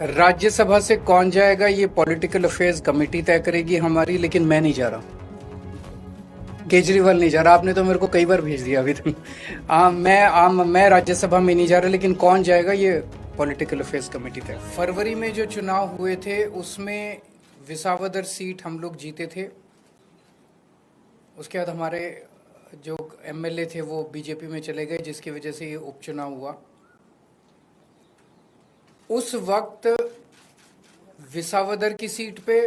राज्यसभा से कौन जाएगा ये पॉलिटिकल अफेयर्स कमेटी तय करेगी हमारी, लेकिन मैं नहीं जा रहा। केजरीवाल नहीं जा रहा, आपने तो मेरे को कई बार भेज दिया अभी तक। मैं राज्यसभा में नहीं जा रहा, लेकिन कौन जाएगा ये पॉलिटिकल अफेयर्स कमेटी तय। फरवरी में जो चुनाव हुए थे उसमें विसावदर सीट हम लोग जीते थे। उसके बाद हमारे जो एमएलए थे वो बीजेपी में चले गए, जिसकी वजह से ये उपचुनाव हुआ। उस वक्त विसावदर की सीट पे,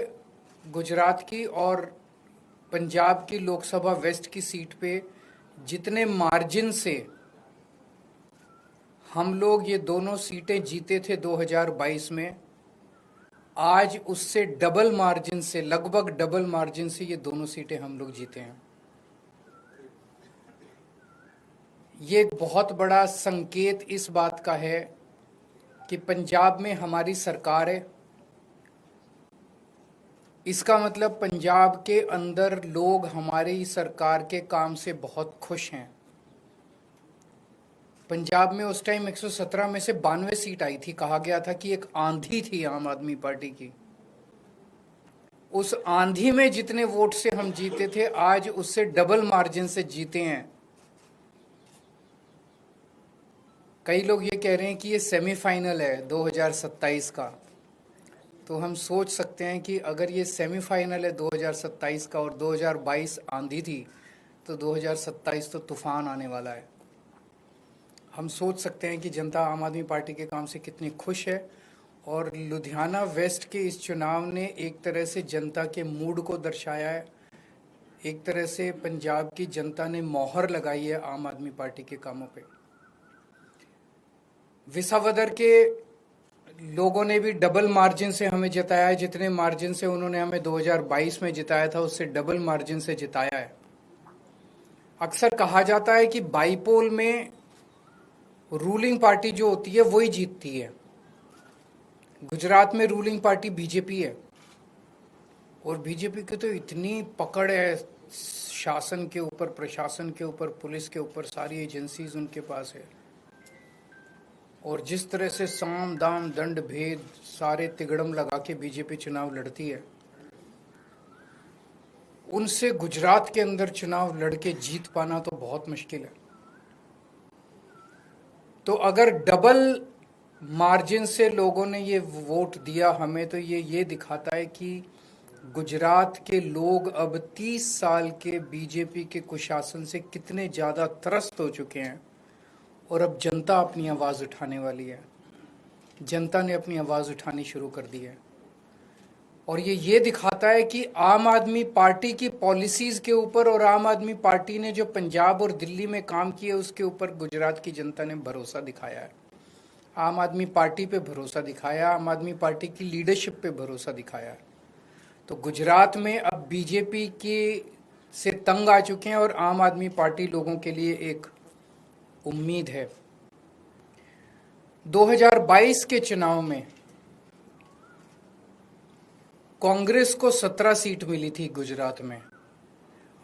गुजरात की और पंजाब की लोकसभा वेस्ट की सीट पे जितने मार्जिन से हम लोग ये दोनों सीटें जीते थे 2022 में, आज उससे डबल मार्जिन से, लगभग डबल मार्जिन से ये दोनों सीटें हम लोग जीते हैं। ये एक बहुत बड़ा संकेत इस बात का है कि पंजाब में हमारी सरकार है। इसका मतलब पंजाब के अंदर लोग हमारी सरकार के काम से बहुत खुश हैं। पंजाब में उस टाइम 117 में से 92 सीट आई थी। कहा गया था कि एक आंधी थी आम आदमी पार्टी की। उस आंधी में जितने वोट से हम जीते थे, आज उससे डबल मार्जिन से जीते हैं। कई लोग ये कह रहे हैं कि ये सेमीफाइनल है 2027 का। तो हम सोच सकते हैं कि अगर ये सेमीफाइनल है 2027 का और 2022 आंधी थी, तो 2027 तो तूफान आने वाला है। हम सोच सकते हैं कि जनता आम आदमी पार्टी के काम से कितनी खुश है। और लुधियाना वेस्ट के इस चुनाव ने एक तरह से जनता के मूड को दर्शाया है। एक तरह से पंजाब की जनता ने मोहर लगाई है आम आदमी पार्टी के कामों पे। विसावदर के लोगों ने भी डबल मार्जिन से हमें जिताया है। जितने मार्जिन से उन्होंने हमें 2022 में जिताया था, उससे डबल मार्जिन से जिताया है। अक्सर कहा जाता है कि बाईपोल में रूलिंग पार्टी जो होती है वही जीतती है। गुजरात में रूलिंग पार्टी बीजेपी है, और बीजेपी की तो इतनी पकड़ है शासन के ऊपर, प्रशासन के ऊपर, पुलिस के ऊपर, सारी एजेंसीज उनके पास है। और जिस तरह से साम दाम दंड भेद सारे तिगड़म लगा के बीजेपी चुनाव लड़ती है, उनसे गुजरात के अंदर चुनाव लड़के जीत पाना तो बहुत मुश्किल है। तो अगर डबल मार्जिन से लोगों ने ये वोट दिया हमें, तो ये दिखाता है कि गुजरात के लोग अब 30 साल के बीजेपी के कुशासन से कितने ज़्यादा त्रस्त हो चुके हैं। और अब जनता अपनी आवाज़ उठाने वाली है। जनता ने अपनी आवाज़ उठानी शुरू कर दी है। और ये दिखाता है कि आम आदमी पार्टी की पॉलिसीज़ के ऊपर और आम आदमी पार्टी ने जो पंजाब और दिल्ली में काम किया उसके ऊपर गुजरात की जनता ने भरोसा दिखाया है। आम आदमी पार्टी पे भरोसा दिखाया, आम आदमी पार्टी की लीडरशिप पे भरोसा दिखाया है। तो गुजरात में अब बीजेपी के से तंग आ चुके हैं, और आम आदमी पार्टी लोगों के लिए एक उम्मीद है। 2022 के चुनाव में कांग्रेस को 17 सीट मिली थी गुजरात में,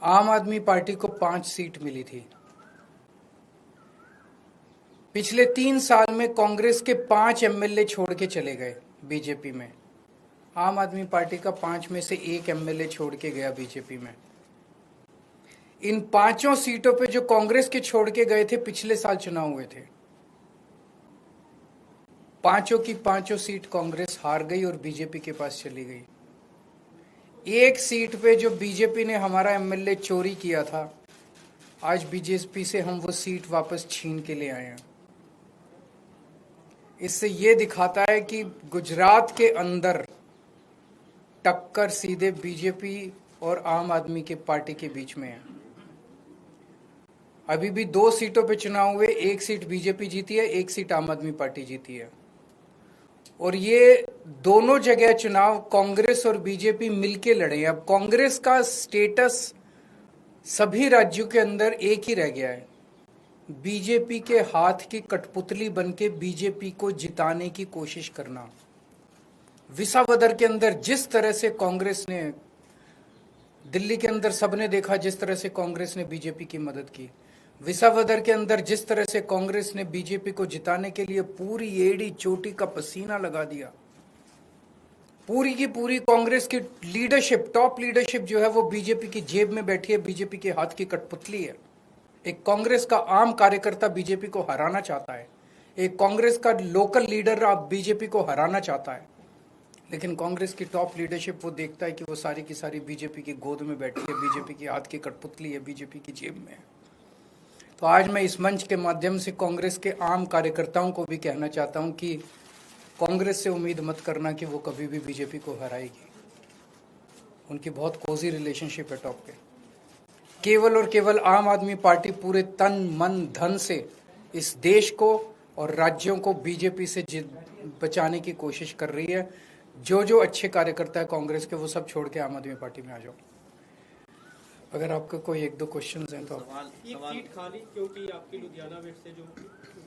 आम आदमी पार्टी को 5 सीट मिली थी। पिछले 3 साल में कांग्रेस के 5 एमएलए छोड़ के चले गए बीजेपी में। आम आदमी पार्टी का 5 में से 1 एमएलए छोड़ के गया बीजेपी में। इन 5 सीटों पे जो कांग्रेस के छोड़ के गए थे, पिछले साल चुनाव हुए थे। 5 की 5 सीट कांग्रेस हार गई और बीजेपी के पास चली गई। एक सीट पे जो बीजेपी ने हमारा एमएलए चोरी किया था, आज बीजेपी से हम वो सीट वापस छीन के ले आए हैं। इससे ये दिखाता है कि गुजरात के अंदर टक्कर सीधे बीजेपी और आम आदमी के पार्टी के बीच में है। अभी भी 2 सीटों पे चुनाव हुए, 1 सीट बीजेपी जीती है, 1 सीट आम आदमी पार्टी जीती है। और ये दोनों जगह चुनाव कांग्रेस और बीजेपी मिलके लड़े। अब कांग्रेस का स्टेटस सभी राज्यों के अंदर एक ही रह गया है, बीजेपी के हाथ की कठपुतली बनके बीजेपी को जिताने की कोशिश करना। विसावदर के अंदर जिस तरह से कांग्रेस ने, दिल्ली के अंदर सबने देखा जिस तरह से कांग्रेस ने बीजेपी की मदद की। विसावदर के अंदर जिस तरह से कांग्रेस ने बीजेपी को जिताने के लिए पूरी एड़ी चोटी का पसीना लगा दिया, पूरी की पूरी कांग्रेस की लीडरशिप, टॉप लीडरशिप जो है वो बीजेपी की जेब में बैठी है, बीजेपी के हाथ की कठपुतली है। एक कांग्रेस का आम कार्यकर्ता बीजेपी को हराना चाहता है, एक कांग्रेस का लोकल लीडर अब बीजेपी को हराना चाहता है, लेकिन कांग्रेस की टॉप लीडरशिप वो देखता है कि वो सारी की सारी बीजेपी की गोद में बैठी है, बीजेपी की हाथ की कठपुतली है, बीजेपी की जेब में है। तो आज मैं इस मंच के माध्यम से कांग्रेस के आम कार्यकर्ताओं को भी कहना चाहता हूं कि कांग्रेस से उम्मीद मत करना कि वो कभी भी बीजेपी को हराएगी। उनकी बहुत कोजी रिलेशनशिप है टॉप पे। केवल और केवल आम आदमी पार्टी पूरे तन मन धन से इस देश को और राज्यों को बीजेपी से बचाने की कोशिश कर रही है। जो जो अच्छे कार्यकर्ता है कांग्रेस के वो सब छोड़ के आम आदमी पार्टी में आ जाओ। अगर आपका कोई एक दो क्वेश्चन हैं तो एक सीट खाली, क्योंकि आपके लुधियाना वेस्ट से जो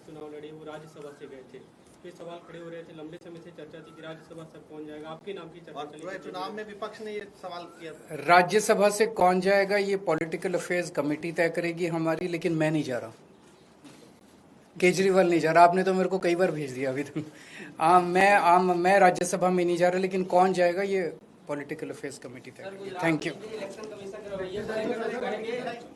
चुनाव लड़े वो राज्यसभा से गए थे, ये सवाल खड़े हो रहे थे, लंबे समय से चर्चा थी कि राज्यसभा तक कौन जाएगा, आपके नाम की चर्चा चली। चुनाव में विपक्ष ने ये सवाल किया था। राज्यसभा से कौन जाएगा ये पॉलिटिकल अफेयर्स कमेटी तय करेगी हमारी, लेकिन मैं नहीं जा रहा, केजरीवाल नहीं जा रहा। आपने तो मेरे को कई बार भेज दिया अभी तक। मैं राज्यसभा में नहीं जा रहा, लेकिन कौन जाएगा ये पॉलिटिकल अफेयर्स कमेटी तय करेगी। Thank you.